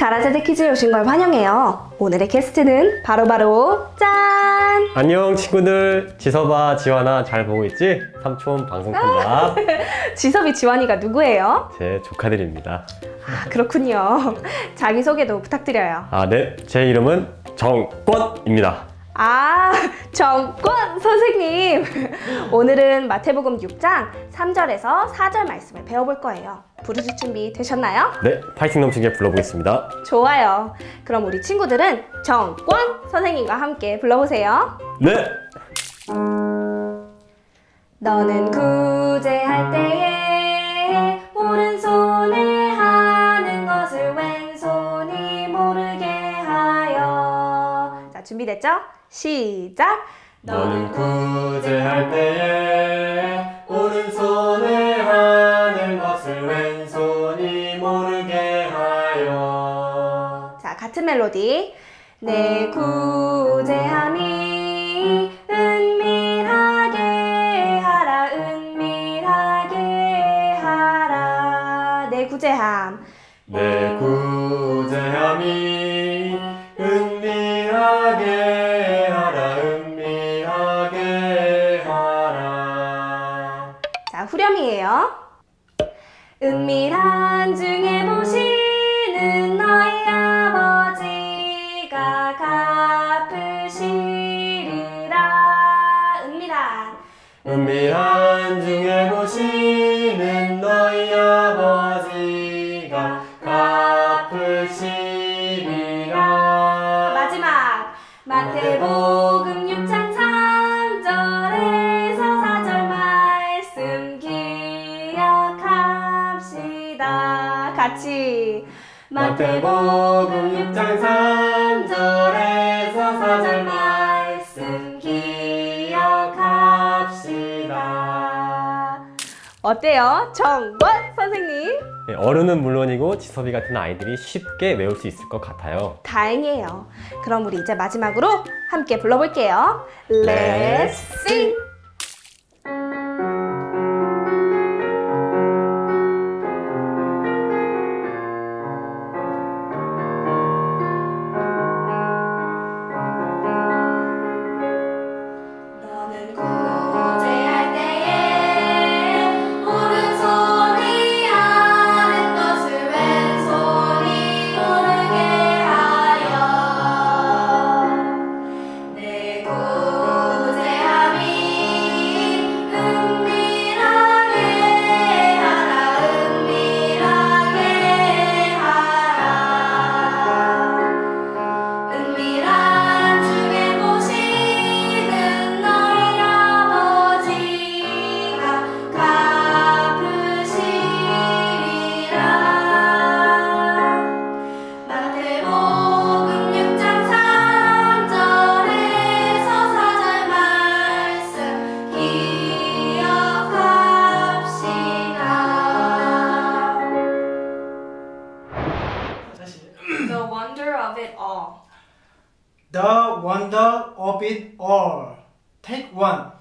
가라제드 퀴즈에 오신 걸 환영해요. 오늘의 게스트는 바로 짠! 안녕 친구들, 지섭아, 지환아 잘 보고 있지? 삼촌 방송편다. 지섭이, 지환이가 누구예요? 제 조카들입니다. 아, 그렇군요. 자기소개도 부탁드려요. 네, 제 이름은 정권입니다. 아, 정권 선생님! 오늘은 마태복음 6장 3절에서 4절 말씀을 배워볼 거예요. 부르실 준비 되셨나요? 네, 파이팅 넘치게 불러보겠습니다. 좋아요. 그럼 우리 친구들은 정권 선생님과 함께 불러보세요. 네! 너는 구제할 때에 오른손에 하는 것을 왼손이 모르게 하여. 자, 준비됐죠? 시작! 너는 구제할 때에 오른손에 하는 것을 왼손이 모르게 하여. 자, 같은 멜로디. 내 구제함이 은밀하게 하라, 은밀하게 하라. 내 구제함. 내 구제함이 은밀하게 하라, 은밀하게 하라. 자, 후렴이에요. 은밀한 중에 보시는 너희 아버지가 갚으시리라. 은밀한 중에 보시는 너희 아버지가 갚으시리라. 마지막 마태복음 6장 3절에서 4절 말씀 기억합시다. 같이 마태복음 6장 3절에서 4절 말씀 기억합시다. 어때요? 정권 선생님? 네, 어른은 물론이고 지섭이 같은 아이들이 쉽게 외울 수 있을 것 같아요. 다행이에요. 그럼 우리 이제 마지막으로 함께 불러볼게요. Let's sing! The wonder of it all. The wonder of it all. Take one.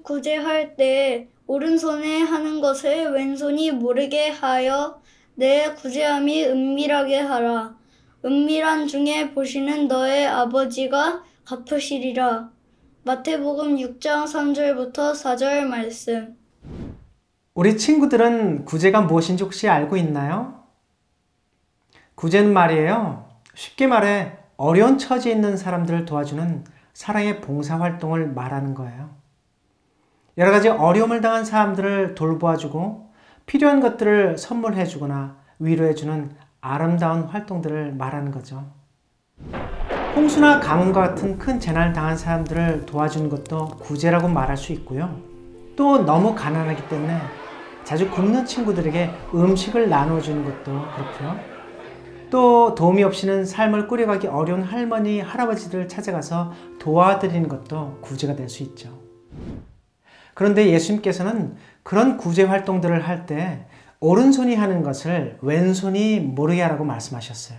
구제할 때 오른손에 하는 것을 왼손이 모르게 하여 내 구제함이 은밀하게 하라. 은밀한 중에 보시는 너의 아버지가 갚으시리라. 마태복음 6장 3절부터 4절 말씀. 우리 친구들은 구제가 무엇인지 혹시 알고 있나요? 구제는 말이에요. 쉽게 말해 어려운 처지에 있는 사람들을 도와주는 사랑의 봉사활동을 말하는 거예요. 여러 가지 어려움을 당한 사람들을 돌보아주고 필요한 것들을 선물해주거나 위로해주는 아름다운 활동들을 말하는 거죠. 홍수나 가뭄과 같은 큰 재난을 당한 사람들을 도와주는 것도 구제라고 말할 수 있고요. 또 너무 가난하기 때문에 자주 굶는 친구들에게 음식을 나눠주는 것도 그렇고요. 또 도움이 없이는 삶을 꾸려가기 어려운 할머니, 할아버지들을 찾아가서 도와드리는 것도 구제가 될 수 있죠. 그런데 예수님께서는 그런 구제 활동들을 할 때 오른손이 하는 것을 왼손이 모르게 하라고 말씀하셨어요.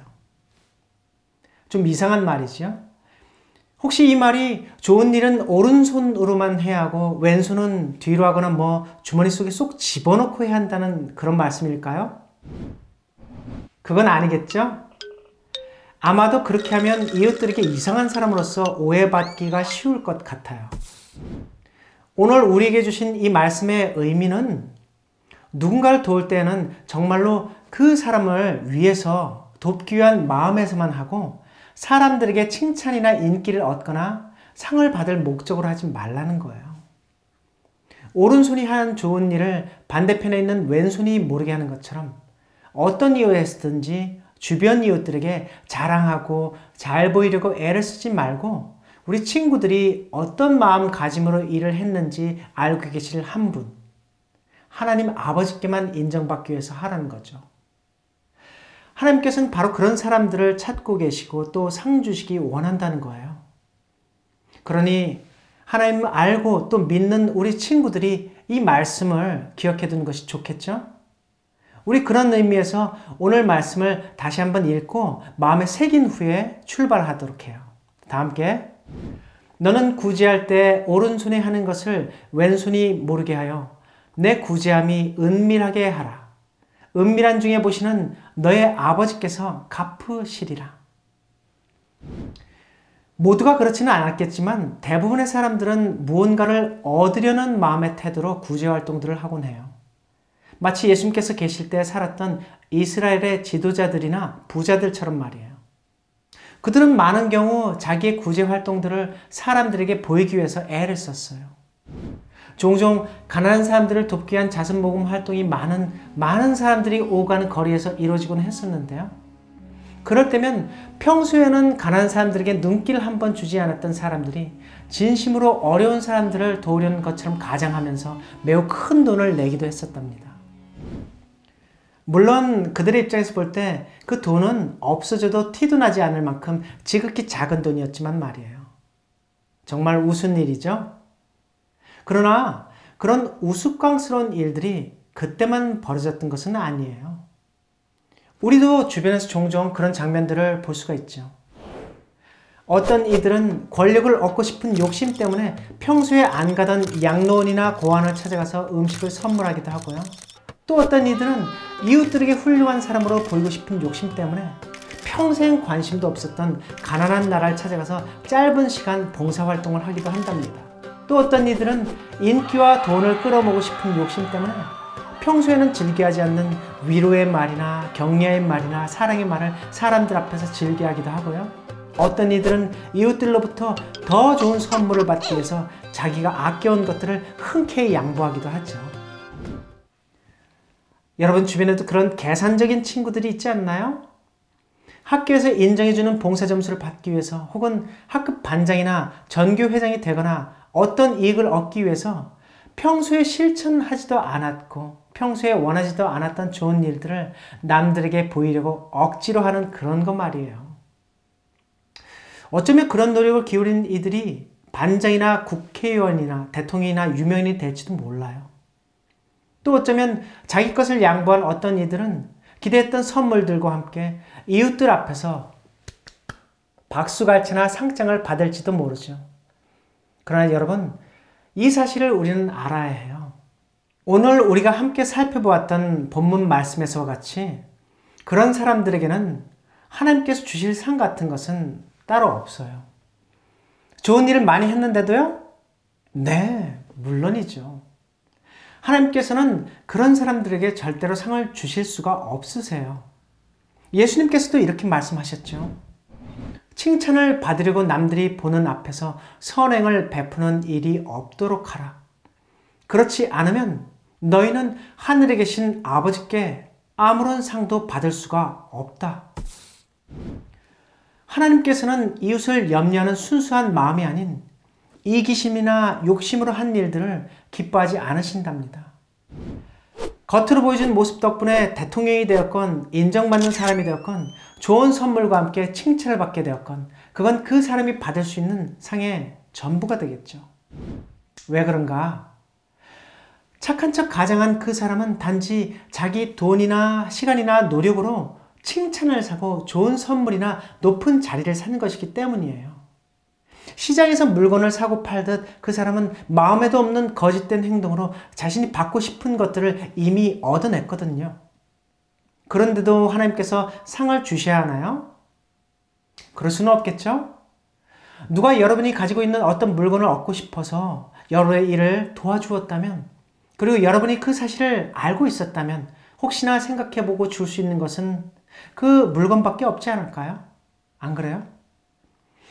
좀 이상한 말이죠. 혹시 이 말이 좋은 일은 오른손으로만 해야 하고 왼손은 뒤로 하거나 주머니 속에 쏙 집어넣고 해야 한다는 그런 말씀일까요? 그건 아니겠죠? 아마도 그렇게 하면 이웃들에게 이상한 사람으로서 오해받기가 쉬울 것 같아요. 오늘 우리에게 주신 이 말씀의 의미는 누군가를 도울 때는 정말로 그 사람을 위해서 돕기 위한 마음에서만 하고 사람들에게 칭찬이나 인기를 얻거나 상을 받을 목적으로 하지 말라는 거예요. 오른손이 하는 좋은 일을 반대편에 있는 왼손이 모르게 하는 것처럼 어떤 이유에서든지 주변 이웃들에게 자랑하고 잘 보이려고 애를 쓰지 말고 우리 친구들이 어떤 마음가짐으로 일을 했는지 알고 계실 한 분, 하나님 아버지께만 인정받기 위해서 하라는 거죠. 하나님께서는 바로 그런 사람들을 찾고 계시고 또 상 주시기 원한다는 거예요. 그러니 하나님을 알고 또 믿는 우리 친구들이 이 말씀을 기억해 두는 것이 좋겠죠? 우리 그런 의미에서 오늘 말씀을 다시 한번 읽고 마음에 새긴 후에 출발하도록 해요. 다 함께. 너는 구제할 때 오른손에 하는 것을 왼손이 모르게 하여 내 구제함이 은밀하게 하라. 은밀한 중에 보시는 너의 아버지께서 갚으시리라. 모두가 그렇지는 않았겠지만 대부분의 사람들은 무언가를 얻으려는 마음의 태도로 구제 활동들을 하곤 해요. 마치 예수님께서 계실 때 살았던 이스라엘의 지도자들이나 부자들처럼 말이에요. 그들은 많은 경우 자기의 구제 활동들을 사람들에게 보이기 위해서 애를 썼어요. 종종 가난한 사람들을 돕기 위한 자선모금 활동이 많은 사람들이 오가는 거리에서 이루어지곤 했었는데요. 그럴 때면 평소에는 가난한 사람들에게 눈길 한 번 주지 않았던 사람들이 진심으로 어려운 사람들을 도우려는 것처럼 가장하면서 매우 큰 돈을 내기도 했었답니다. 물론 그들의 입장에서 볼 때 그 돈은 없어져도 티도 나지 않을 만큼 지극히 작은 돈이었지만 말이에요. 정말 우스운 일이죠? 그러나 그런 우스꽝스러운 일들이 그때만 벌어졌던 것은 아니에요. 우리도 주변에서 종종 그런 장면들을 볼 수가 있죠. 어떤 이들은 권력을 얻고 싶은 욕심 때문에 평소에 안 가던 양로원이나 고아원을 찾아가서 음식을 선물하기도 하고요. 또 어떤 이들은 이웃들에게 훌륭한 사람으로 보이고 싶은 욕심 때문에 평생 관심도 없었던 가난한 나라를 찾아가서 짧은 시간 봉사활동을 하기도 한답니다. 또 어떤 이들은 인기와 돈을 끌어모으고 싶은 욕심 때문에 평소에는 즐겨하지 않는 위로의 말이나 격려의 말이나 사랑의 말을 사람들 앞에서 즐겨하기도 하고요. 어떤 이들은 이웃들로부터 더 좋은 선물을 받기 위해서 자기가 아껴온 것들을 흔쾌히 양보하기도 하죠. 여러분 주변에도 그런 계산적인 친구들이 있지 않나요? 학교에서 인정해주는 봉사 점수를 받기 위해서 혹은 학급 반장이나 전교회장이 되거나 어떤 이익을 얻기 위해서 평소에 실천하지도 않았고 평소에 원하지도 않았던 좋은 일들을 남들에게 보이려고 억지로 하는 그런 거 말이에요. 어쩌면 그런 노력을 기울인 이들이 반장이나 국회의원이나 대통령이나 유명인이 될지도 몰라요. 또 어쩌면 자기 것을 양보한 어떤 이들은 기대했던 선물들과 함께 이웃들 앞에서 박수갈채나 상장을 받을지도 모르죠. 그러나 여러분, 이 사실을 우리는 알아야 해요. 오늘 우리가 함께 살펴보았던 본문 말씀에서와 같이 그런 사람들에게는 하나님께서 주실 상 같은 것은 따로 없어요. 좋은 일을 많이 했는데도요? 네, 물론이죠. 하나님께서는 그런 사람들에게 절대로 상을 주실 수가 없으세요. 예수님께서도 이렇게 말씀하셨죠. 칭찬을 받으려고 남들이 보는 앞에서 선행을 베푸는 일이 없도록 하라. 그렇지 않으면 너희는 하늘에 계신 아버지께 아무런 상도 받을 수가 없다. 하나님께서는 이웃을 염려하는 순수한 마음이 아닌 이기심이나 욕심으로 한 일들을 기뻐하지 않으신답니다. 겉으로 보여준 모습 덕분에 대통령이 되었건 인정받는 사람이 되었건 좋은 선물과 함께 칭찬을 받게 되었건 그건 그 사람이 받을 수 있는 상의 전부가 되겠죠. 왜 그런가? 착한 척 가장한 그 사람은 단지 자기 돈이나 시간이나 노력으로 칭찬을 사고 좋은 선물이나 높은 자리를 사는 것이기 때문이에요. 시장에서 물건을 사고 팔듯 그 사람은 마음에도 없는 거짓된 행동으로 자신이 받고 싶은 것들을 이미 얻어냈거든요. 그런데도 하나님께서 상을 주셔야 하나요? 그럴 수는 없겠죠? 누가 여러분이 가지고 있는 어떤 물건을 얻고 싶어서 여러분의 일을 도와주었다면, 그리고 여러분이 그 사실을 알고 있었다면 혹시나 생각해보고 줄 수 있는 것은 그 물건밖에 없지 않을까요? 안 그래요?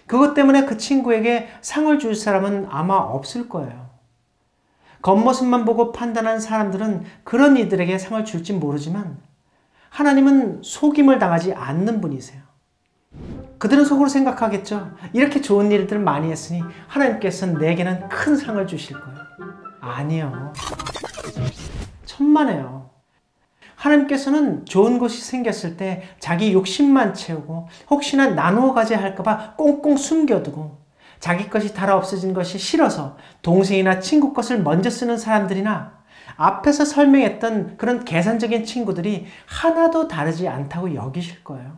그것 때문에 그 친구에게 상을 줄 사람은 아마 없을 거예요. 겉모습만 보고 판단한 사람들은 그런 이들에게 상을 줄지 모르지만 하나님은 속임을 당하지 않는 분이세요. 그들은 속으로 생각하겠죠. 이렇게 좋은 일들을 많이 했으니 하나님께서는 내게는 큰 상을 주실 거예요. 아니요. 천만에요. 하나님께서는 좋은 것이 생겼을 때 자기 욕심만 채우고 혹시나 나누어 가져야 할까봐 꽁꽁 숨겨두고 자기 것이 달아 없어진 것이 싫어서 동생이나 친구 것을 먼저 쓰는 사람들이나 앞에서 설명했던 그런 계산적인 친구들이 하나도 다르지 않다고 여기실 거예요.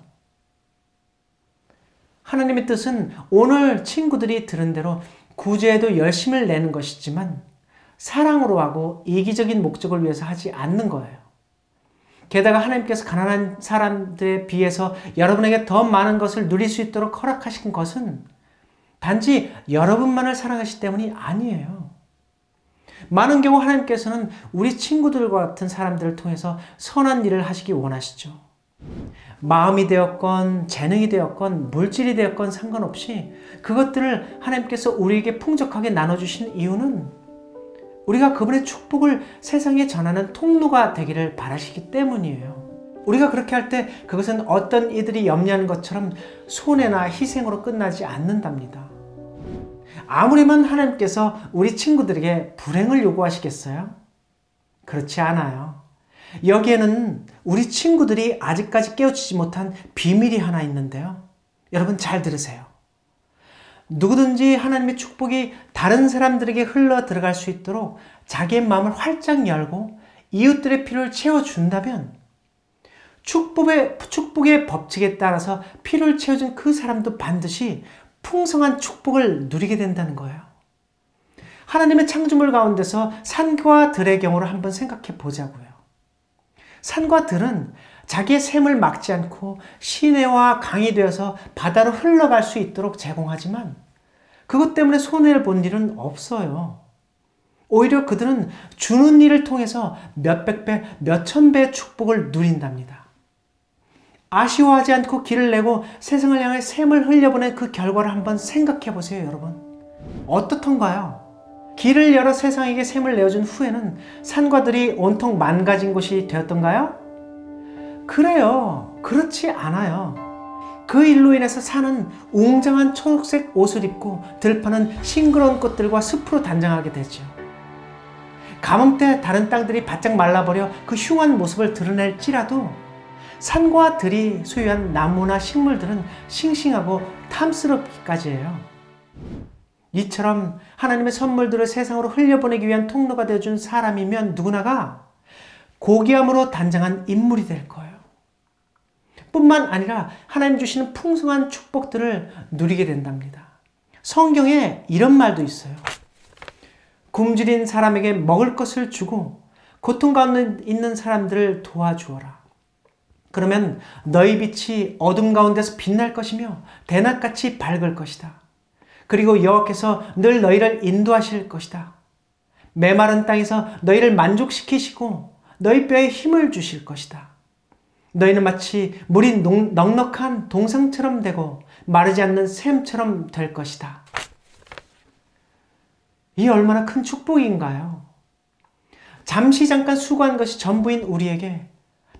하나님의 뜻은 오늘 친구들이 들은 대로 구제에도 열심을 내는 것이지만 사랑으로 하고 이기적인 목적을 위해서 하지 않는 거예요. 게다가 하나님께서 가난한 사람들에 비해서 여러분에게 더 많은 것을 누릴 수 있도록 허락하신 것은 단지 여러분만을 사랑하시기 때문이 아니에요. 많은 경우 하나님께서는 우리 친구들과 같은 사람들을 통해서 선한 일을 하시기 원하시죠. 마음이 되었건 재능이 되었건 물질이 되었건 상관없이 그것들을 하나님께서 우리에게 풍족하게 나눠주신 이유는 우리가 그분의 축복을 세상에 전하는 통로가 되기를 바라시기 때문이에요. 우리가 그렇게 할 때 그것은 어떤 이들이 염려하는 것처럼 손해나 희생으로 끝나지 않는답니다. 아무리면 하나님께서 우리 친구들에게 불행을 요구하시겠어요? 그렇지 않아요. 여기에는 우리 친구들이 아직까지 깨우치지 못한 비밀이 하나 있는데요. 여러분 잘 들으세요. 누구든지 하나님의 축복이 다른 사람들에게 흘러 들어갈 수 있도록 자기의 마음을 활짝 열고 이웃들의 필요를 채워준다면 축복의 법칙에 따라서 필요를 채워준 그 사람도 반드시 풍성한 축복을 누리게 된다는 거예요. 하나님의 창조물 가운데서 산과 들의 경우를 한번 생각해 보자고요. 산과 들은 자기의 샘을 막지 않고 시내와 강이 되어서 바다로 흘러갈 수 있도록 제공하지만 그것 때문에 손해를 본 일은 없어요. 오히려 그들은 주는 일을 통해서 몇백 배, 몇천 배의 축복을 누린답니다. 아쉬워하지 않고 길을 내고 세상을 향해 샘을 흘려보낸 그 결과를 한번 생각해 보세요, 여러분. 어떻던가요? 길을 열어 세상에게 샘을 내어준 후에는 산과 들이 온통 망가진 곳이 되었던가요? 그래요. 그렇지 않아요. 그 일로 인해서 산은 웅장한 초록색 옷을 입고 들판은 싱그러운 꽃들과 숲으로 단장하게 되죠. 가뭄 때 다른 땅들이 바짝 말라버려 그 흉한 모습을 드러낼지라도 산과 들이 소유한 나무나 식물들은 싱싱하고 탐스럽기까지 해요. 이처럼 하나님의 선물들을 세상으로 흘려보내기 위한 통로가 되어준 사람이면 누구나가 고귀함으로 단장한 인물이 될 거예요. 뿐만 아니라 하나님 주시는 풍성한 축복들을 누리게 된답니다. 성경에 이런 말도 있어요. 굶주린 사람에게 먹을 것을 주고 고통 가운데 있는 사람들을 도와주어라. 그러면 너희 빛이 어둠 가운데서 빛날 것이며 대낮같이 밝을 것이다. 그리고 여호와께서 늘 너희를 인도하실 것이다. 메마른 땅에서 너희를 만족시키시고 너희 뼈에 힘을 주실 것이다. 너희는 마치 물이 넉넉한 동상처럼 되고 마르지 않는 샘처럼 될 것이다. 이 얼마나 큰 축복인가요? 잠시 잠깐 수고한 것이 전부인 우리에게,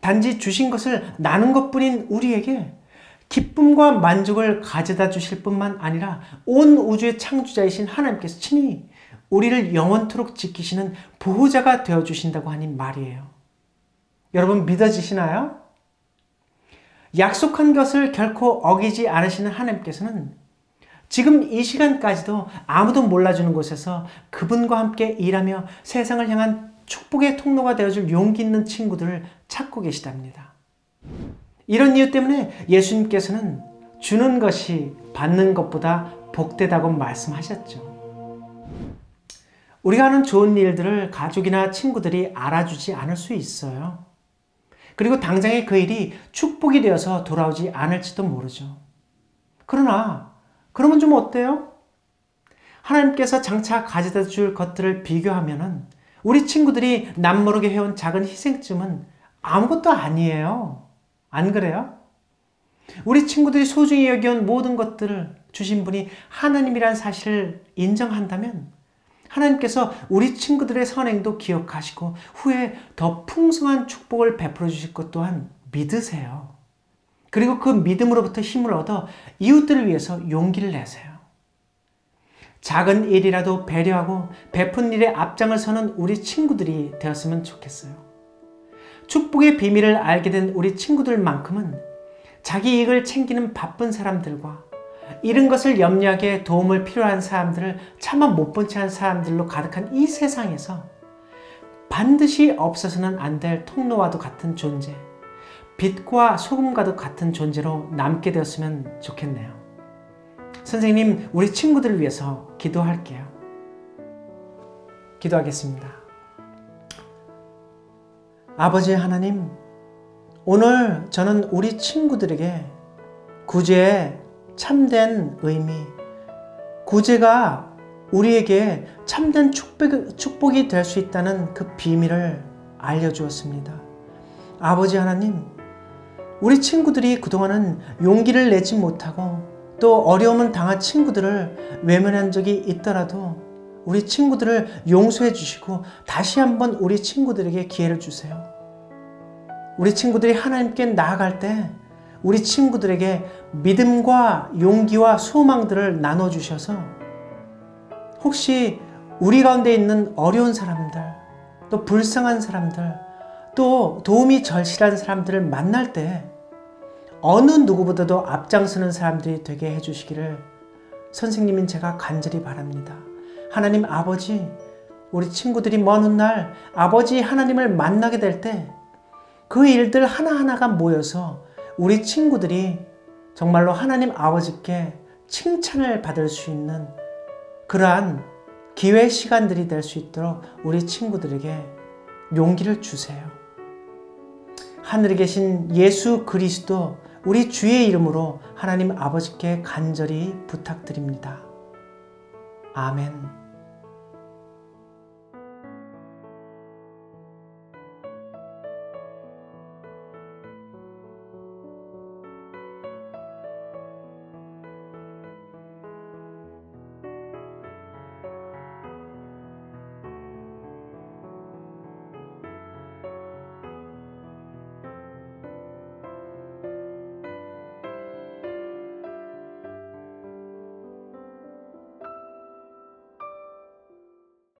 단지 주신 것을 나눈 것뿐인 우리에게 기쁨과 만족을 가져다 주실 뿐만 아니라 온 우주의 창조자이신 하나님께서 친히 우리를 영원토록 지키시는 보호자가 되어주신다고 하니 말이에요. 여러분 믿어지시나요? 약속한 것을 결코 어기지 않으시는 하나님께서는 지금 이 시간까지도 아무도 몰라주는 곳에서 그분과 함께 일하며 세상을 향한 축복의 통로가 되어줄 용기 있는 친구들을 찾고 계시답니다. 이런 이유 때문에 예수님께서는 주는 것이 받는 것보다 복되다고 말씀하셨죠. 우리가 하는 좋은 일들을 가족이나 친구들이 알아주지 않을 수 있어요. 그리고 당장에 그 일이 축복이 되어서 돌아오지 않을지도 모르죠. 그러나 그러면 좀 어때요? 하나님께서 장차 가져다 줄 것들을 비교하면은 우리 친구들이 남모르게 해온 작은 희생쯤은 아무것도 아니에요. 안 그래요? 우리 친구들이 소중히 여겨온 모든 것들을 주신 분이 하나님이라는 사실을 인정한다면 하나님께서 우리 친구들의 선행도 기억하시고 후에 더 풍성한 축복을 베풀어 주실 것 또한 믿으세요. 그리고 그 믿음으로부터 힘을 얻어 이웃들을 위해서 용기를 내세요. 작은 일이라도 배려하고 베푼 일에 앞장을 서는 우리 친구들이 되었으면 좋겠어요. 축복의 비밀을 알게 된 우리 친구들만큼은 자기 이익을 챙기는 바쁜 사람들과 잃은 것을 염려하게 도움을 필요한 사람들을 차마 못 본 채 한 사람들로 가득한 이 세상에서 반드시 없어서는 안 될 통로와도 같은 존재, 빛과 소금과도 같은 존재로 남게 되었으면 좋겠네요. 선생님, 우리 친구들을 위해서 기도할게요. 기도하겠습니다. 아버지 하나님, 오늘 저는 우리 친구들에게 구제의 참된 의미, 구제가 우리에게 참된 축복이 될 수 있다는 그 비밀을 알려주었습니다. 아버지 하나님, 우리 친구들이 그동안은 용기를 내지 못하고 또 어려움을 당한 친구들을 외면한 적이 있더라도 우리 친구들을 용서해 주시고 다시 한번 우리 친구들에게 기회를 주세요. 우리 친구들이 하나님께 나아갈 때 우리 친구들에게 믿음과 용기와 소망들을 나눠주셔서 혹시 우리 가운데 있는 어려운 사람들, 또 불쌍한 사람들, 또 도움이 절실한 사람들을 만날 때 어느 누구보다도 앞장서는 사람들이 되게 해주시기를 선생님인 제가 간절히 바랍니다. 하나님 아버지, 우리 친구들이 먼 훗날 아버지 하나님을 만나게 될 때 그 일들 하나하나가 모여서 우리 친구들이 정말로 하나님 아버지께 칭찬을 받을 수 있는 그러한 기회 시간들이 될 수 있도록 우리 친구들에게 용기를 주세요. 하늘에 계신 예수 그리스도 우리 주의 이름으로 하나님 아버지께 간절히 부탁드립니다. 아멘.